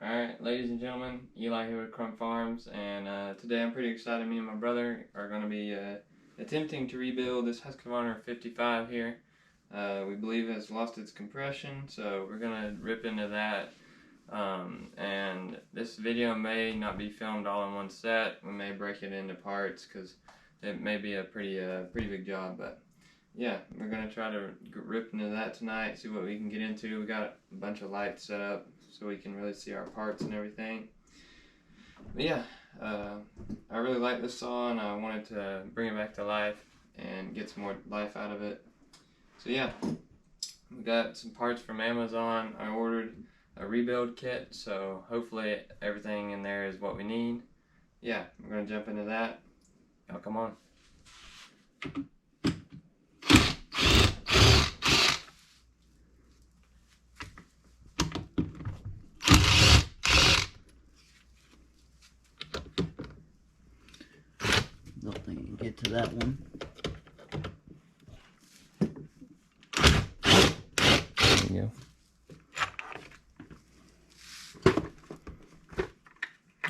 Alright, ladies and gentlemen, Eli here with Crumb Farms, and today I'm pretty excited. Me and my brother are going to be attempting to rebuild this Husqvarna 55 here. We believe it has lost its compression, so we're going to rip into that. And this video may not be filmed all in one set. We may break it into parts because it may be a pretty big job, but yeah, we're going to try to rip into that tonight, see what we can get into. We got a bunch of lights set up so we can really see our parts and everything. But yeah, I really like this saw and I wanted to bring it back to life and get some more life out of it. So yeah, we got some parts from Amazon. I ordered a rebuild kit, so hopefully everything in there is what we need. Yeah, we're going to jump into that. Y'all come on. Don't think you can get to that one. There you go.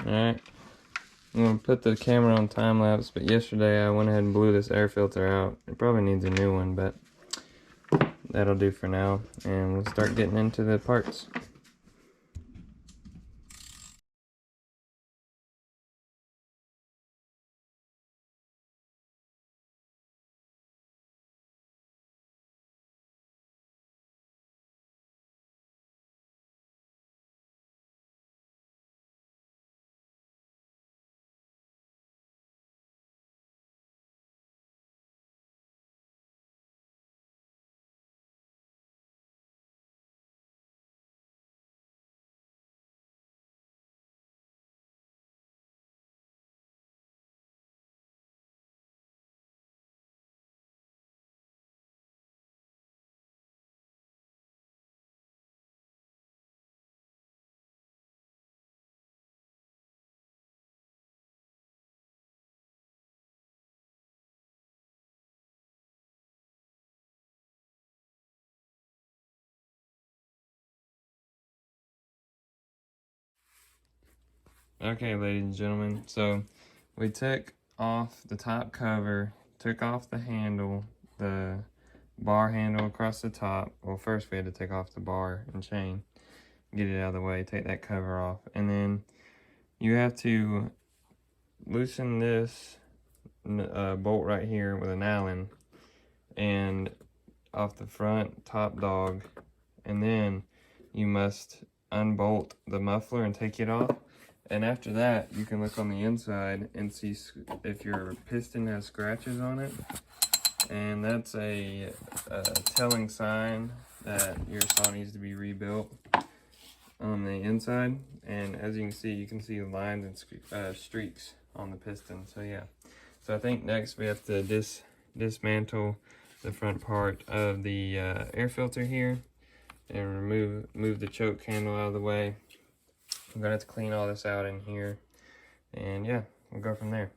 Alright, I'm going to put the camera on time lapse, but yesterday I went ahead and blew this air filter out. It probably needs a new one, but that'll do for now, and we'll start getting into the parts. Okay, ladies and gentlemen, so we took off the top cover, took off the handle, the bar handle across the top. Well, first we had to take off the bar and chain, get it out of the way, take that cover off, and then you have to loosen this bolt right here with an Allen and off the front top dog, and then you must unbolt the muffler and take it off. And after that, you can look on the inside and see if your piston has scratches on it. And that's a telling sign that your saw needs to be rebuilt on the inside. And as you can see lines and streaks on the piston. So yeah. So I think next we have to dismantle the front part of the air filter here and move the choke handle out of the way. I'm gonna have to clean all this out in here, and yeah, we'll go from there.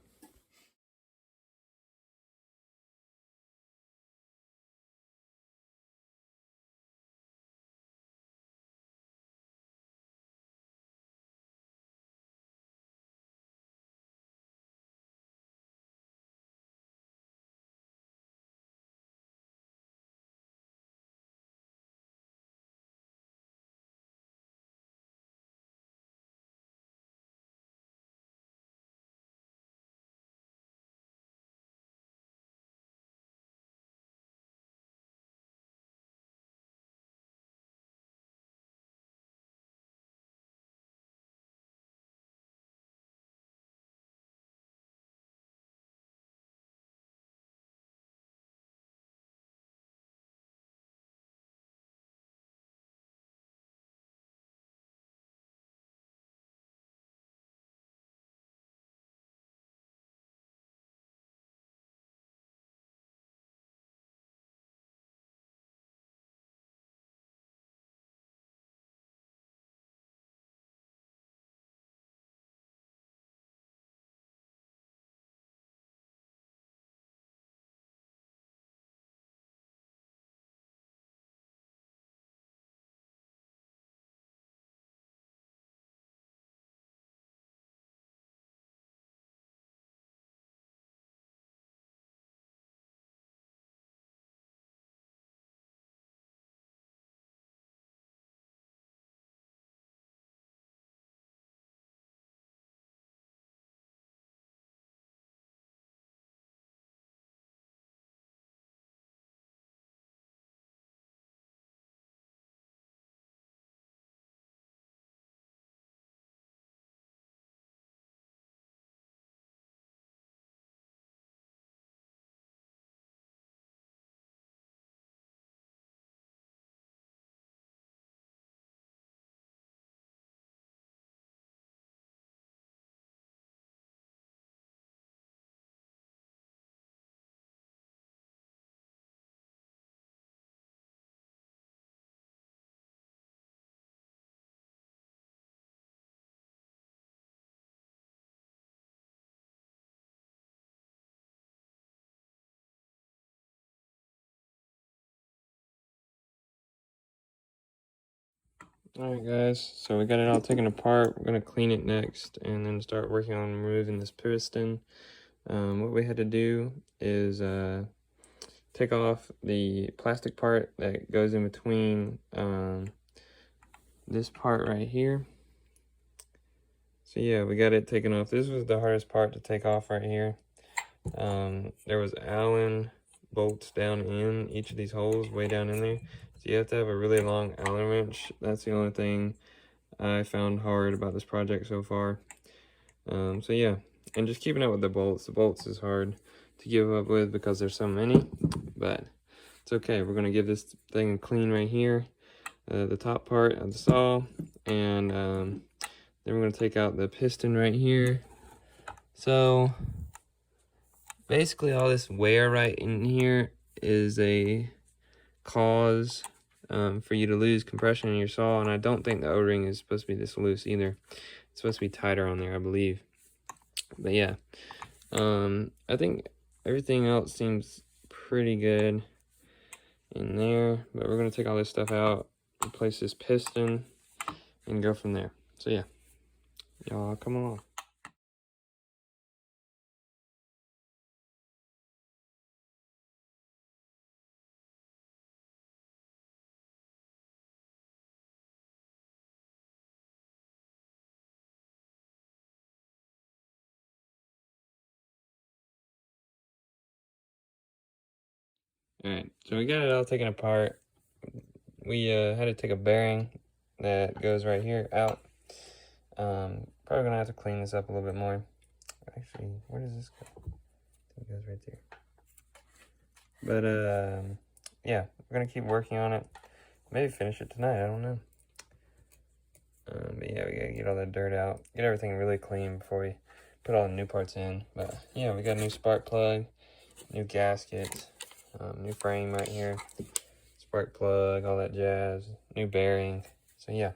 Alright guys, so we got it all taken apart. We're going to clean it next and then start working on removing this piston. What we had to do is take off the plastic part that goes in between this part right here. So yeah, we got it taken off. This was the hardest part to take off right here. There was Allen bolts down in each of these holes, way down in there. So you have to have a really long Allen wrench. That's the only thing I found hard about this project so far. So yeah, and just keeping up with the bolts. The bolts is hard to give up with because there's so many, but it's okay. We're gonna give this thing a clean right here, the top part of the saw, and then we're gonna take out the piston right here. So basically all this wear right in here is a cause for you to lose compression in your saw, and I don't think the O-ring is supposed to be this loose either. It's supposed to be tighter on there, I believe. But yeah, I think everything else seems pretty good in there, but we're gonna take all this stuff out, replace this piston, and go from there. So yeah, y'all come along. Alright, so we got it all taken apart. We had to take a bearing that goes right here out. Probably gonna have to clean this up a little bit more. Actually, where does this go? I think it goes right there. But yeah, we're gonna keep working on it. Maybe finish it tonight, I don't know. But yeah, we gotta get all that dirt out, get everything really clean before we put all the new parts in. But yeah, we got a new spark plug, new gasket, new frame right here, spark plug, all that jazz, new bearing. So yeah,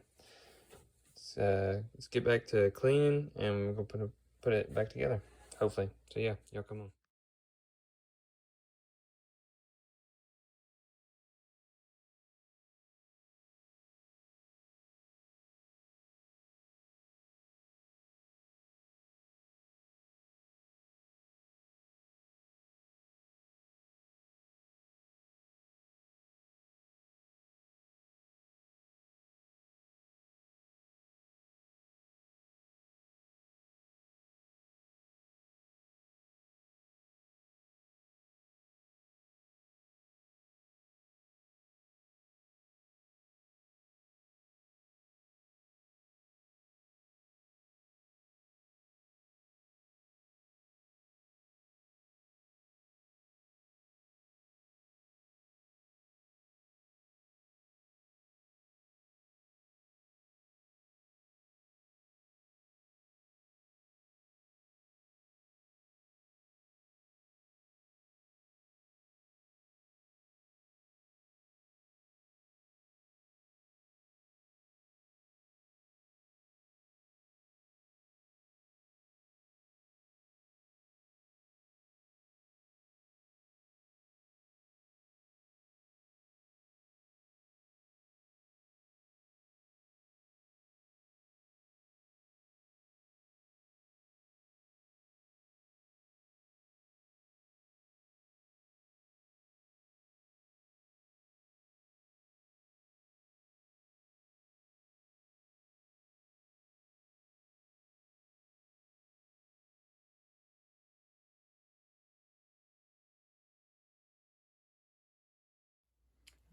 let's get back to cleaning and we're gonna put it back together, hopefully. So yeah, y'all come on.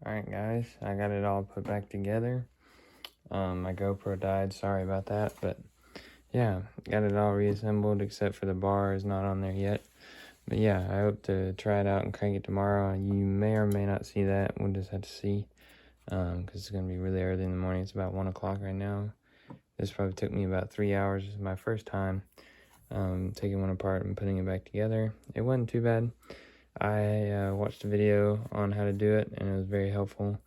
Alright guys, I got it all put back together. My GoPro died, sorry about that, but yeah, got it all reassembled except for the bar is not on there yet. But yeah, I hope to try it out and crank it tomorrow. You may or may not see that, we'll just have to see, because it's going to be really early in the morning. It's about 1 o'clock right now. This probably took me about 3 hours. This is my first time taking one apart and putting it back together. It wasn't too bad. I watched a video on how to do it, and it was very helpful.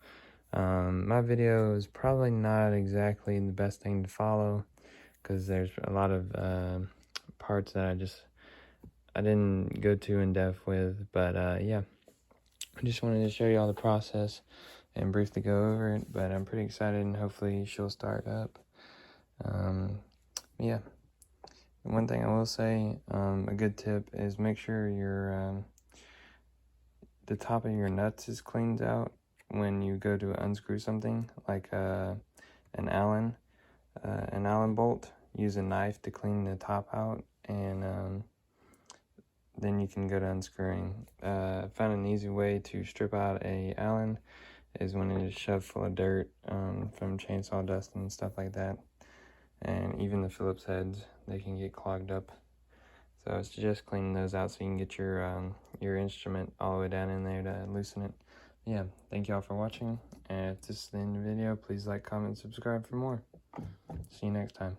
My video is probably not exactly the best thing to follow, because there's a lot of parts that I didn't go too in depth with, but yeah, I just wanted to show you all the process and briefly go over it, but I'm pretty excited and hopefully she'll start up. Yeah. One thing I will say, a good tip is make sure your the top of your nuts is cleaned out when you go to unscrew something like an Allen bolt. Use a knife to clean the top out, and then you can go to unscrewing. Found an easy way to strip out a Allen is when it is shoved full of dirt from chainsaw dust and stuff like that. And even the Phillips heads, they can get clogged up. So it's just cleaning those out so you can get your instrument all the way down in there to loosen it. Yeah, thank y'all for watching. And if this is the end of the video, please like, comment, subscribe for more. See you next time.